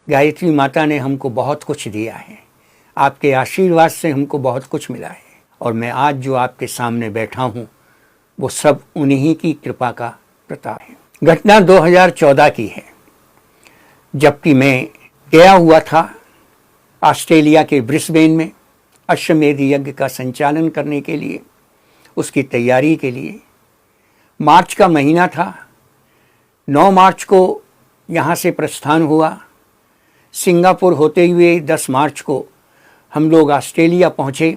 गायत्री माता ने हमको बहुत कुछ दिया है, आपके आशीर्वाद से हमको बहुत कुछ मिला है, और मैं आज जो आपके सामने बैठा हूँ वो सब उन्हीं की कृपा का प्रताप है। घटना 2014 की है, जबकि मैं गया हुआ था ऑस्ट्रेलिया के ब्रिस्बेन में अश्वमेध यज्ञ का संचालन करने के लिए, उसकी तैयारी के लिए। मार्च का महीना था, 9 मार्च को यहाँ से प्रस्थान हुआ। सिंगापुर होते हुए 10 मार्च को हम लोग ऑस्ट्रेलिया पहुँचे।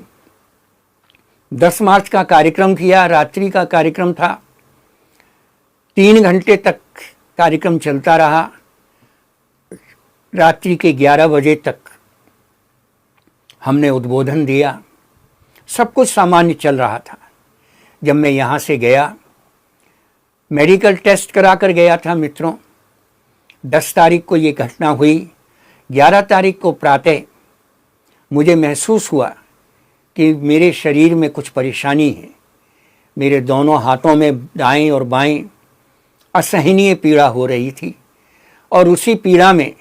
10 मार्च का कार्यक्रम किया, रात्रि का कार्यक्रम था, 3 घंटे तक कार्यक्रम चलता रहा। रात्रि के 11 बजे तक हमने उद्बोधन दिया, सब कुछ सामान्य चल रहा था। जब मैं यहाँ से गया, मेडिकल टेस्ट करा कर गया था मित्रों। 10 तारीख को ये घटना हुई। 11 तारीख को प्रातः मुझे महसूस हुआ कि मेरे शरीर में कुछ परेशानी है। मेरे दोनों हाथों में दाएं और बाएं असहनीय पीड़ा हो रही थी, और उसी पीड़ा में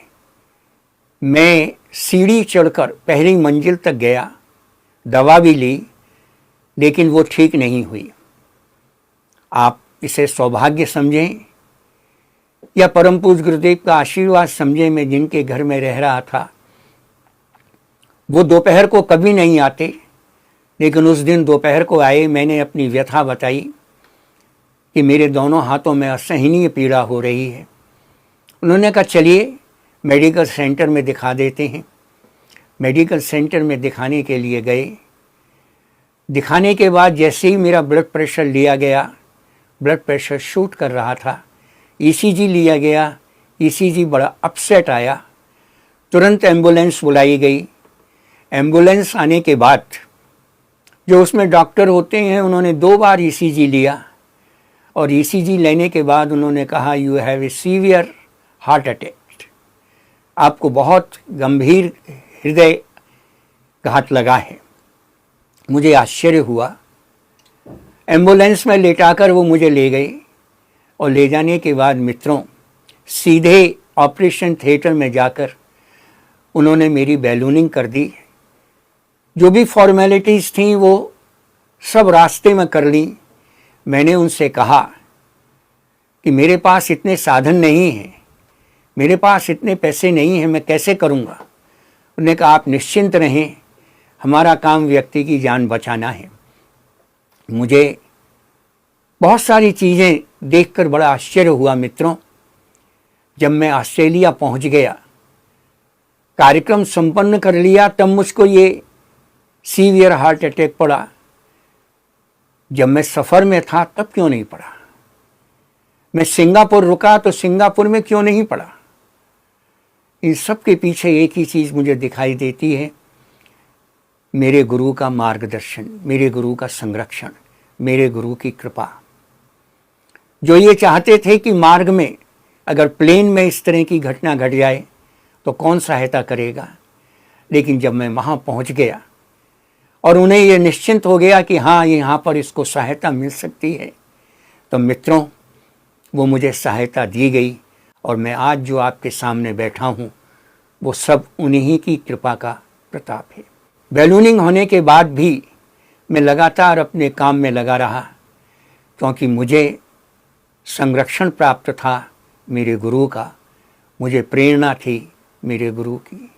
मैं सीढ़ी चढ़कर पहली मंजिल तक गया। दवा भी ली, लेकिन वो ठीक नहीं हुई। आप इसे सौभाग्य समझें या परम पूज्य गुरुदेव का आशीर्वाद समझें, मैं जिनके घर में रह रहा था वो दोपहर को कभी नहीं आते, लेकिन उस दिन दोपहर को आए। मैंने अपनी व्यथा बताई कि मेरे दोनों हाथों में असहनीय पीड़ा हो रही है। उन्होंने कहा चलिए मेडिकल सेंटर में दिखा देते हैं। मेडिकल सेंटर में दिखाने के लिए गए। दिखाने के बाद जैसे ही मेरा ब्लड प्रेशर लिया गया, ब्लड प्रेशर शूट कर रहा था। ईसीजी लिया गया, ईसीजी बड़ा अपसेट आया। तुरंत एम्बुलेंस बुलाई गई। एम्बुलेंस आने के बाद जो उसमें डॉक्टर होते हैं, उन्होंने 2 बार ईसीजी लिया, और ईसीजी लेने के बाद उन्होंने कहा you have a severe heart attack, आपको बहुत गंभीर हृदय घात लगा है। मुझे आश्चर्य हुआ। एम्बुलेंस में लेटाकर वो मुझे ले गए, और ले जाने के बाद मित्रों सीधे ऑपरेशन थिएटर में जाकर उन्होंने मेरी बैलूनिंग कर दी। जो भी फॉर्मेलिटीज़ थी वो सब रास्ते में कर ली। मैंने उनसे कहा कि मेरे पास इतने साधन नहीं हैं, मेरे पास इतने पैसे नहीं हैं, मैं कैसे करूँगा। उन्होंने कहा आप निश्चिंत रहें, हमारा काम व्यक्ति की जान बचाना है। मुझे बहुत सारी चीज़ें देखकर बड़ा आश्चर्य हुआ मित्रों। जब मैं ऑस्ट्रेलिया पहुंच गया, कार्यक्रम संपन्न कर लिया, तब मुझको ये सीवियर हार्ट अटैक पड़ा। जब मैं सफ़र में था तब क्यों नहीं पड़ा? मैं सिंगापुर रुका तो सिंगापुर में क्यों नहीं पड़ा? इन सब के पीछे एक ही चीज़ मुझे दिखाई देती है, मेरे गुरु का मार्गदर्शन, मेरे गुरु का संरक्षण, मेरे गुरु की कृपा। जो ये चाहते थे कि मार्ग में अगर प्लेन में इस तरह की घटना घट जाए तो कौन सहायता करेगा, लेकिन जब मैं वहाँ पहुँच गया और उन्हें ये निश्चिंत हो गया कि हाँ यहाँ पर इसको सहायता मिल सकती है, तो मित्रों वो मुझे सहायता दी गई, और मैं आज जो आपके सामने बैठा हूँ वो सब उन्हीं की कृपा का प्रताप है। बैलूनिंग होने के बाद भी मैं लगातार अपने काम में लगा रहा, क्योंकि मुझे संरक्षण प्राप्त था मेरे गुरु का, मुझे प्रेरणा थी मेरे गुरु की।